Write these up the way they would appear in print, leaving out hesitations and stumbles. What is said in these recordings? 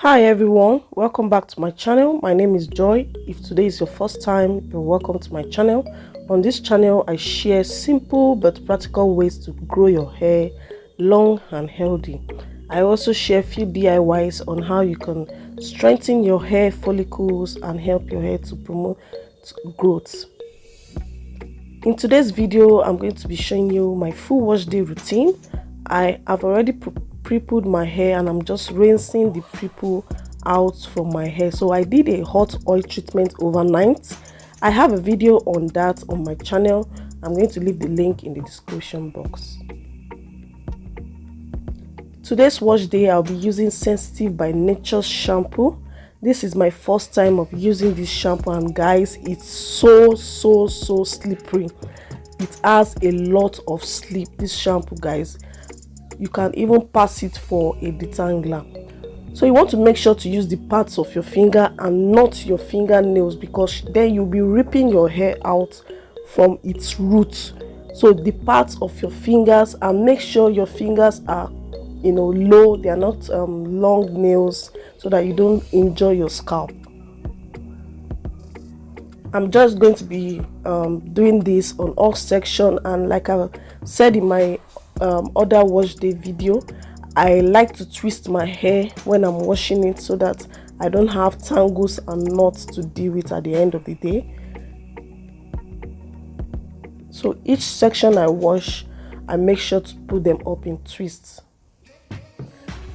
Hi everyone, welcome back to my channel. My name is Joy. If today is your first time, you're welcome to my channel. On this channel I share simple but practical ways to grow your hair long and healthy. I also share a few DIYs on how you can strengthen your hair follicles and help your hair to promote growth. In today's video I'm going to be showing you my full wash day routine. I have already pre-pooed my hair and I'm just rinsing the pre-poo out from my hair. So I did a hot oil treatment overnight. I have a video on that on my channel. I'm going to leave the link in the description box. Today's wash day I'll be using Sensitive by Nature shampoo. This is my first time of using this shampoo, and guys, it's so slippery. It has a lot of slip, this shampoo, guys. You can even pass it for a detangler. So you want to make sure to use the parts of your finger and not your fingernails, because then you'll be ripping your hair out from its roots. So the parts of your fingers, and make sure your fingers are low, they are not long nails, so that you don't injure your scalp. I'm just going to be doing this on all sections, and like I said in my other wash day video, I like to twist my hair when I'm washing it so that I don't have tangles and knots to deal with at the end of the day. So each section I wash, I make sure to put them up in twists.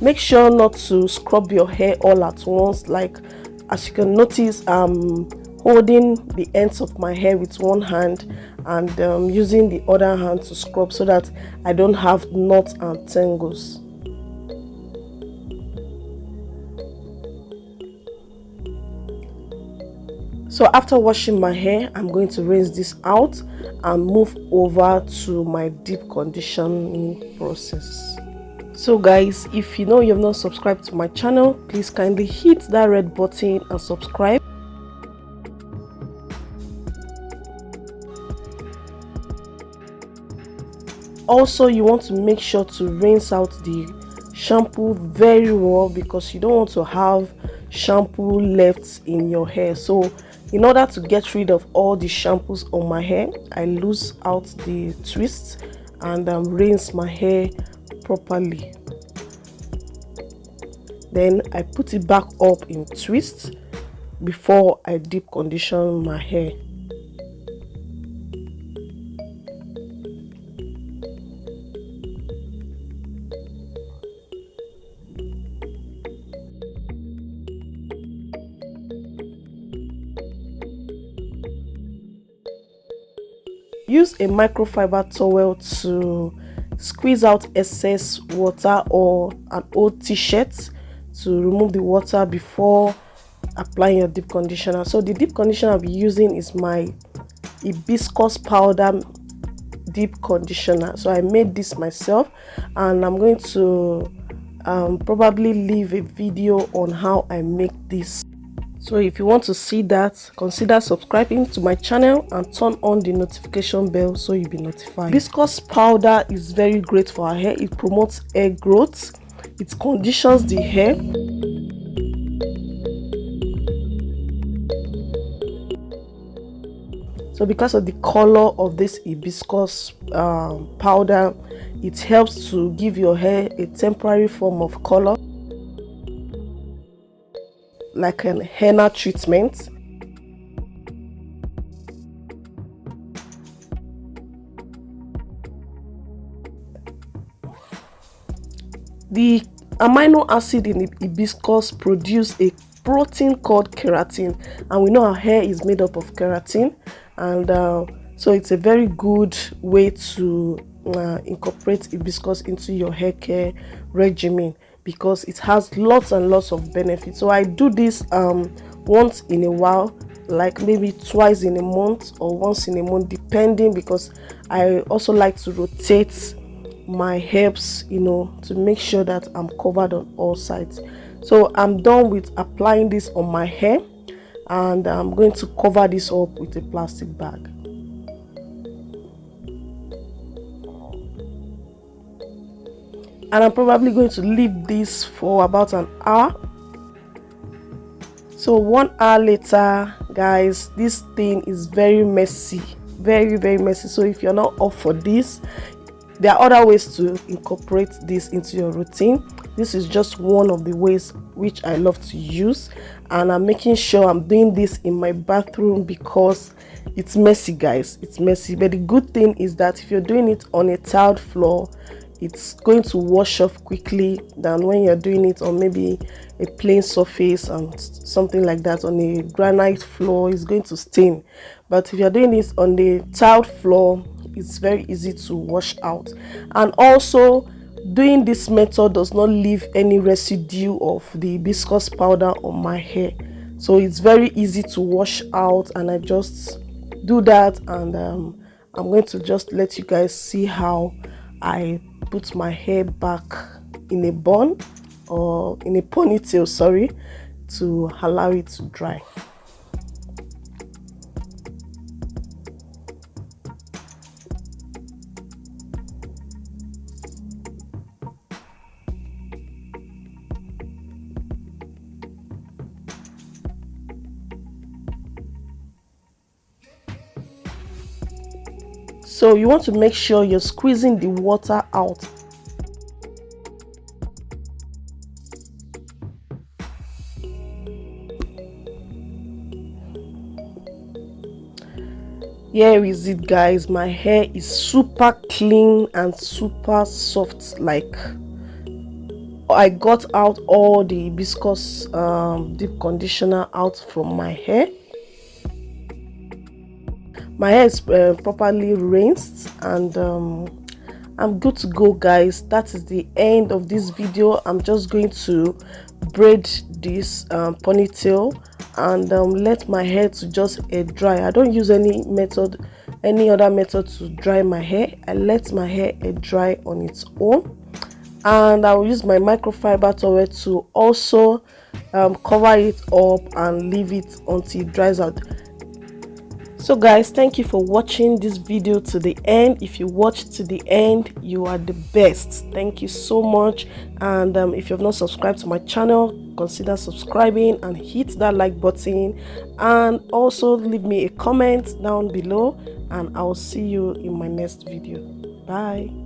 Make sure not to scrub your hair all at once. Like as you can notice, I'm holding the ends of my hair with one hand and using the other hand to scrub so that I don't have knots and tangles. So after washing my hair, I'm going to rinse this out and move over to my deep conditioning process. So guys, if you know you've not subscribed to my channel, please kindly hit that red button and subscribe. Also, you want to make sure to rinse out the shampoo very well, because you don't want to have shampoo left in your hair. So in order to get rid of all the shampoos on my hair, I lose out the twists and rinse my hair properly. Then I put it back up in twists before I deep condition my hair. Use a microfiber towel to squeeze out excess water, or an old t-shirt to remove the water before applying your deep conditioner. So the deep conditioner I'll be using is my hibiscus powder deep conditioner. So I made this myself, and I'm going to probably leave a video on how I make this. So if you want to see that, consider subscribing to my channel and turn on the notification bell so you'll be notified. Hibiscus powder is very great for our hair. It promotes hair growth. It conditions the hair. So because of the color of this hibiscus powder, it helps to give your hair a temporary form of color, like an henna treatment. The amino acid in the hibiscus produce a protein called keratin, and we know our hair is made up of keratin, and so it's a very good way to incorporate hibiscus into your hair care regimen, because it has lots and lots of benefits. So I do this once in a while, like maybe twice in a month or once in a month, depending, because I also like to rotate my herbs, to make sure that I'm covered on all sides. So I'm done with applying this on my hair, and I'm going to cover this up with a plastic bag. And I'm probably going to leave this for about an hour So 1 hour later, guys, this thing is very messy, very messy. So if you're not up for this, there are other ways to incorporate this into your routine. This is just one of the ways which I love to use, and I'm making sure I'm doing this in my bathroom because it's messy, guys. It's messy, but the good thing is that if you're doing it on a tiled floor, it's going to wash off quickly than when you're doing it on maybe a plain surface and something like that. On a granite floor, it's going to stain. But if you're doing this on the tiled floor, it's very easy to wash out. And also, doing this method does not leave any residue of the hibiscus powder on my hair, so it's very easy to wash out. And I just do that, and I'm going to just let you guys see how I put my hair back in a bun, or in a ponytail, sorry, to allow it to dry. So you want to make sure you're squeezing the water out. Here is it, guys. My hair is super clean and super soft. Like, I got out all the hibiscus deep conditioner out from my hair. My hair is properly rinsed, and I'm good to go, guys. That is the end of this video. I'm just going to braid this ponytail and let my hair to just air dry. I don't use any other method to dry my hair. I let my hair air dry on its own, and I will use my microfiber towel to also cover it up and leave it until it dries out. So guys, thank you for watching this video to the end. If you watched to the end, you are the best. Thank you so much. And if you have not subscribed to my channel, consider subscribing and hit that like button, and also leave me a comment down below, and I'll see you in my next video. Bye.